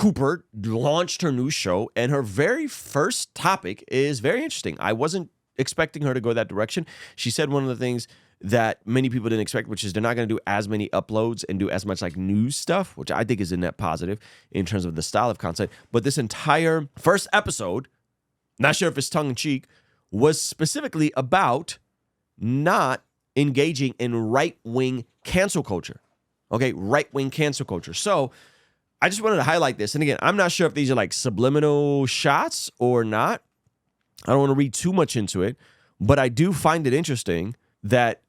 Cooper launched her new show, and her very first topic is very interesting. I wasn't expecting her to go that direction. She said one of the things that many people didn't expect, which is they're not going to do as many uploads and do as much like news stuff, which I think is a net positive in terms of the style of content. But this entire first episode, not sure if it's tongue-in-cheek, was specifically about not engaging in right-wing cancel culture. Okay, right-wing cancel culture. So I just wanted to highlight this. And again, I'm not sure if these are like subliminal shots or not. I don't want to read too much into it, but I do find it interesting that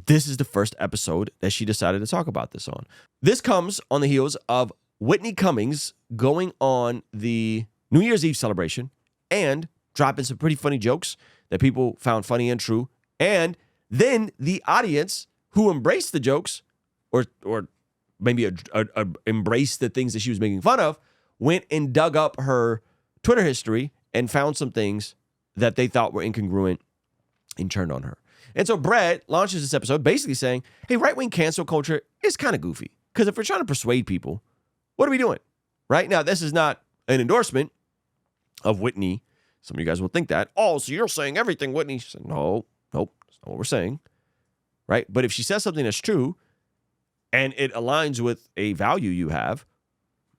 this is the first episode that she decided to talk about this on. This comes on the heels of Whitney Cummings going on the New Year's Eve celebration and dropping some pretty funny jokes that people found funny and true. And then the audience who embraced the jokes or maybe embraced the things that she was making fun of went and dug up her Twitter history and found some things that they thought were incongruent and turned on her. And so Brett launches this episode basically saying, hey, right-wing cancel culture is kind of goofy. Because if we're trying to persuade people, what are we doing? Right? Now, this is not an endorsement of Whitney. Some of you guys will think that. Oh, so you're saying everything, Whitney. She said, nope, that's not what we're saying. Right? But if she says something that's true and it aligns with a value you have,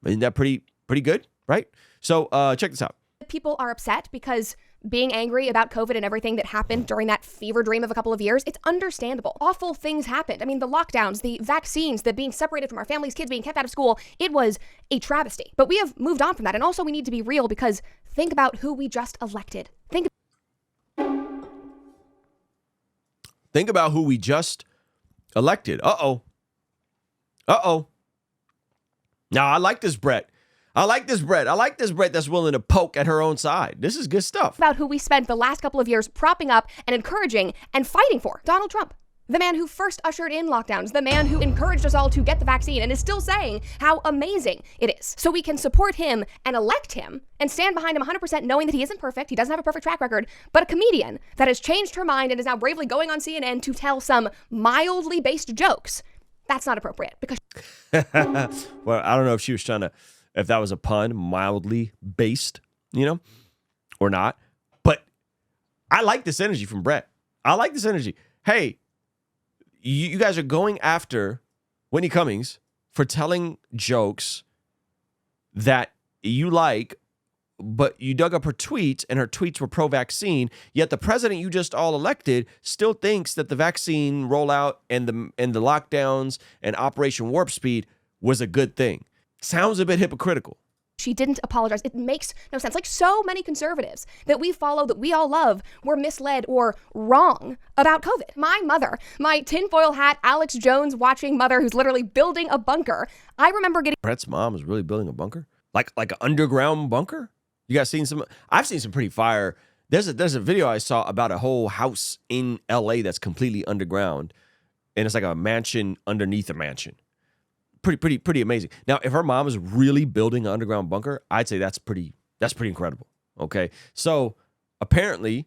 isn't that pretty good? Right? So check this out. People are upset because being angry about COVID and everything that happened during that fever dream of a couple of years, it's understandable. Awful things happened. I mean, the lockdowns, the vaccines, the being separated from our families, kids being kept out of school, it was a travesty. But we have moved on from that. And also we need to be real because think about who we just elected. Think about who we just elected. Uh-oh. Now, I like this Brett. I like this Brett that's willing to poke at her own side. This is good stuff. About who we spent the last couple of years propping up and encouraging and fighting for. Donald Trump, the man who first ushered in lockdowns, the man who encouraged us all to get the vaccine and is still saying how amazing it is. So we can support him and elect him and stand behind him 100% knowing that he isn't perfect, he doesn't have a perfect track record, but a comedian that has changed her mind and is now bravely going on CNN to tell some mildly based jokes. That's not appropriate because... Well, I don't know if she was trying to... if that was a pun, mildly based, or not. But I like this energy from Brett. I like this energy. Hey, you guys are going after Whitney Cummings for telling jokes that you like, but you dug up her tweets and her tweets were pro-vaccine, yet the president you just all elected still thinks that the vaccine rollout and the lockdowns and Operation Warp Speed was a good thing. Sounds a bit hypocritical. She didn't apologize. It makes no sense. Like so many conservatives that we follow, that we all love, were misled or wrong about COVID. My mother, my tinfoil hat, Alex Jones watching mother who's literally building a bunker. I remember getting... Brett's mom is really building a bunker? Like an underground bunker? You guys seen some... I've seen some pretty fire... There's a video I saw about a whole house in LA that's completely underground. And it's like a mansion underneath a mansion. Pretty amazing. Now, if her mom is really building an underground bunker, I'd say that's pretty incredible. Okay. So apparently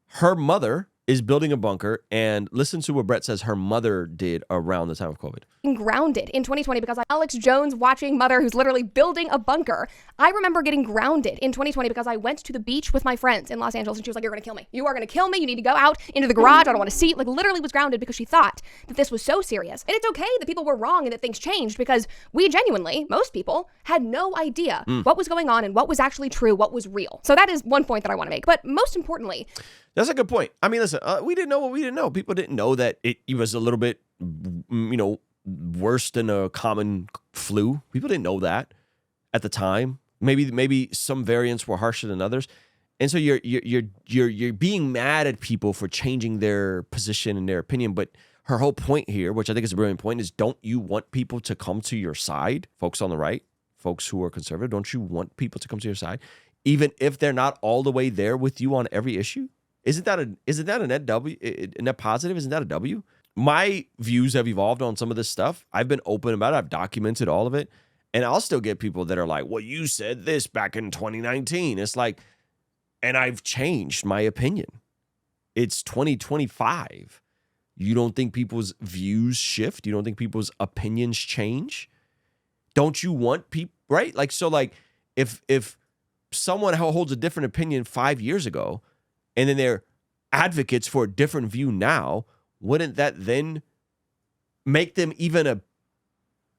her mother is building a bunker, and listen to what Brett says her mother did around the time of COVID. Grounded in 2020 because Alex Jones watching mother who's literally building a bunker. I remember getting grounded in 2020 because I went to the beach with my friends in Los Angeles and she was like, you're going to kill me. You are going to kill me. You need to go out into the garage. I don't want to see. Like literally was grounded because she thought that this was so serious. And it's okay that people were wrong and that things changed because we genuinely, most people, had no idea what was going on and what was actually true, what was real. So that is one point that I want to make. But most importantly, that's a good point. I mean, listen, we didn't know what we didn't know. People didn't know that it was a little bit, worse than a common flu. People didn't know that at the time. Maybe some variants were harsher than others, and so you're being mad at people for changing their position and their opinion. But her whole point here, which I think is a brilliant point, is don't you want people to come to your side, folks on the right, folks who are conservative? Don't you want people to come to your side, even if they're not all the way there with you on every issue? Isn't that a net W, a net positive? Isn't that a W? My views have evolved on some of this stuff. I've been open about it. I've documented all of it. And I'll still get people that are like, well, you said this back in 2019. It's like, and I've changed my opinion. It's 2025. You don't think people's views shift? You don't think people's opinions change? Don't you want people? right? Like, so like if someone holds a different opinion 5 years ago and then they're advocates for a different view now, wouldn't that then make them even a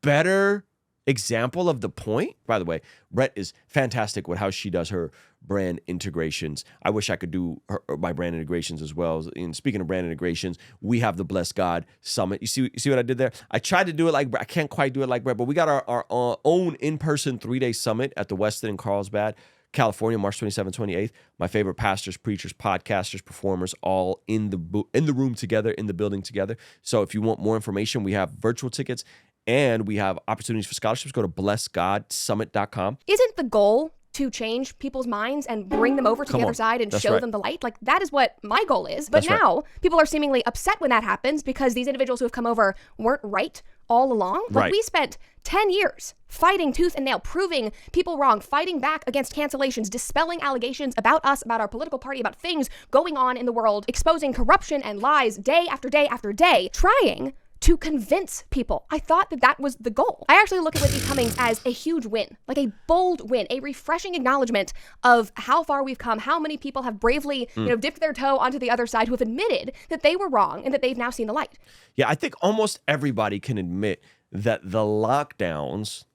better example of the point? By the way, Brett is fantastic with how she does her brand integrations. I wish I could do my brand integrations as well. And speaking of brand integrations, we have the Bless God Summit. You see what I did there? I tried to do it like Brett. I can't quite do it like Brett, but we got our own in-person 3-day summit at the Westin in Carlsbad, California, March 27th, 28th. My favorite pastors, preachers, podcasters, performers, all in the room together, in the building together. So if you want more information, we have virtual tickets and we have opportunities for scholarships. Go to blessgodsummit.com. Isn't the goal to change people's minds and bring them over to the other side and show them the light? Like, that is what my goal is. But now people are seemingly upset when that happens because these individuals who have come over weren't right all along. Like, we spent 10 years fighting tooth and nail, proving people wrong, fighting back against cancellations, dispelling allegations about us, about our political party, about things going on in the world, exposing corruption and lies day after day after day, trying to convince people. I thought that was the goal. I actually look at Whitney Cummings as a huge win, like a bold win, a refreshing acknowledgement of how far we've come, how many people have bravely, dipped their toe onto the other side, who have admitted that they were wrong and that they've now seen the light. Yeah, I think almost everybody can admit that the lockdowns,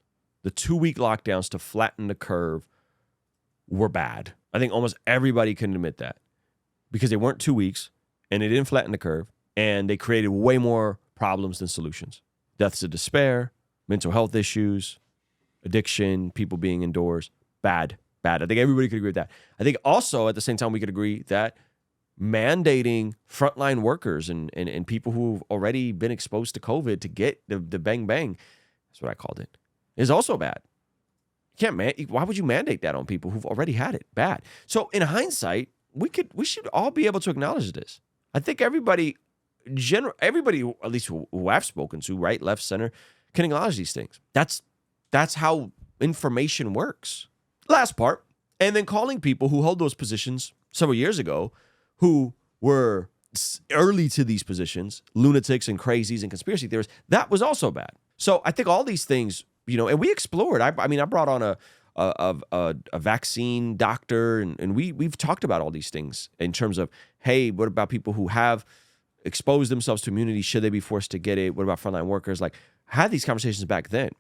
the 2-week lockdowns to flatten the curve, were bad. I think almost everybody can admit that because they weren't 2 weeks and they didn't flatten the curve and they created way more problems than solutions. Deaths of despair, mental health issues, addiction, people being indoors. Bad. I think everybody could agree with that. I think also at the same time we could agree that mandating frontline workers and people who've already been exposed to COVID to get the bang, that's what I called it, is also bad. You can't why would you mandate that on people who've already had it? Bad. So in hindsight, we should all be able to acknowledge this. I think everybody, at least who I've spoken to, right, left, center, can acknowledge these things. That's how information works. Last part, and then calling people who hold those positions several years ago, who were early to these positions, lunatics and crazies and conspiracy theorists, that was also bad. So I think all these things, and we explored. I brought on a vaccine doctor, and we've talked about all these things in terms of, hey, what about people who have exposed themselves to immunity? Should they be forced to get it? What about frontline workers? Like, I had these conversations back then.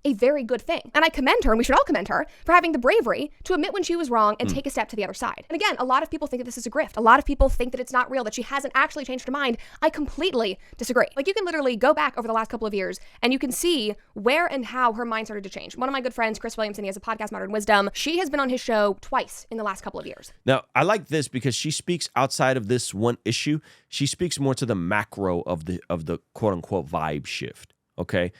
A very good thing. And I commend her, and we should all commend her, for having the bravery to admit when she was wrong and take a step to the other side. And again, a lot of people think that this is a grift. A lot of people think that it's not real, that she hasn't actually changed her mind. I completely disagree. Like, you can literally go back over the last couple of years and you can see where and how her mind started to change. One of my good friends, Chris Williamson, he has a podcast, Modern Wisdom. She has been on his show twice in the last couple of years. Now, I like this because she speaks outside of this one issue. She speaks more to the macro of the quote unquote vibe shift. Okay?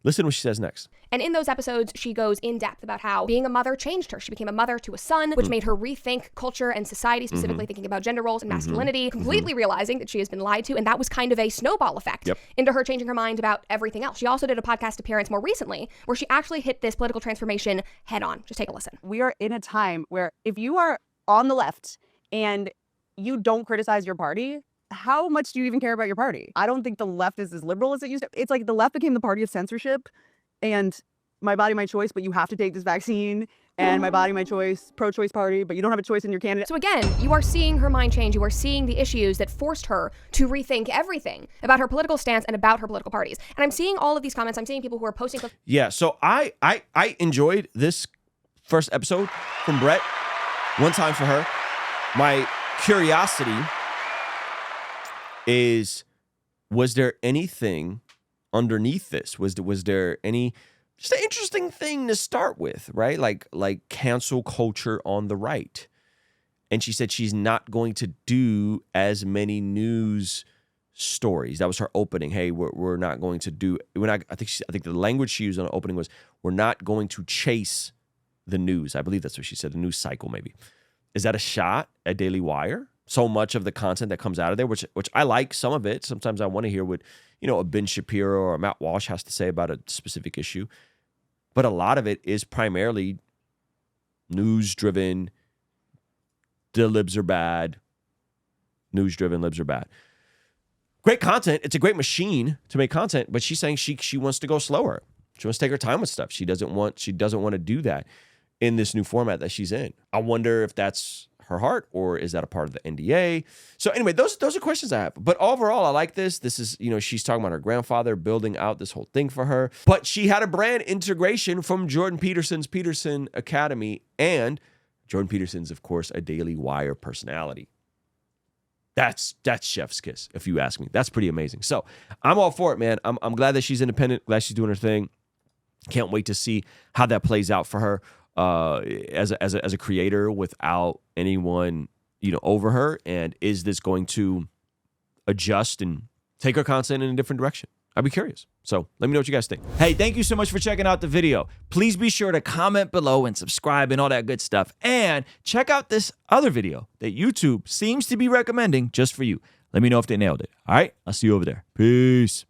Listen to what she says next. And in those episodes, she goes in depth about how being a mother changed her. She became a mother to a son, which made her rethink culture and society, specifically thinking about gender roles and masculinity, completely realizing that she has been lied to. And that was kind of a snowball effect into her changing her mind about everything else. She also did a podcast appearance more recently where she actually hit this political transformation head on. Just take a listen. We are in a time where if you are on the left and you don't criticize your party, how much do you even care about your party? I don't think the left is as liberal as it used to. It's like the left became the party of censorship and my body, my choice, but you have to take this vaccine, and my body, my choice, pro-choice party, but you don't have a choice in your candidate. So again, you are seeing her mind change. You are seeing the issues that forced her to rethink everything about her political stance and about her political parties. And I'm seeing all of these comments. I'm seeing people who are posting. Yeah, so I enjoyed this first episode from Brett. One time for her. My curiosity is, was there anything underneath this? Was there any just an interesting thing to start with, right? Like cancel culture on the right. And she said she's not going to do as many news stories. That was her opening. Hey, we're not going to do. I think the language she used on the opening was, we're not going to chase the news. I believe that's what she said. The news cycle, maybe. Is that a shot at Daily Wire? So much of the content that comes out of there, which I like some of it. Sometimes I want to hear what, a Ben Shapiro or a Matt Walsh has to say about a specific issue. But a lot of it is primarily news-driven, the libs are bad, news-driven, libs are bad. Great content. It's a great machine to make content, but she's saying she wants to go slower. She wants to take her time with stuff. She doesn't want to do that in this new format that she's in. I wonder if that's her heart, or is that a part of the NDA? So anyway, those are questions I have. But overall, I like this. This is, she's talking about her grandfather building out this whole thing for her. But she had a brand integration from Jordan Peterson's Peterson Academy, and Jordan Peterson's, of course, a Daily Wire personality. That's chef's kiss, if you ask me. That's pretty amazing. So I'm all for it, man. I'm glad that she's independent, glad she's doing her thing. Can't wait to see how that plays out for her as a creator without anyone, over her. And is this going to adjust and take her content in a different direction? I'd be curious. So let me know what you guys think. Hey, thank you so much for checking out the video. Please be sure to comment below and subscribe and all that good stuff. And check out this other video that YouTube seems to be recommending just for you. Let me know if they nailed it. All right, I'll see you over there. Peace.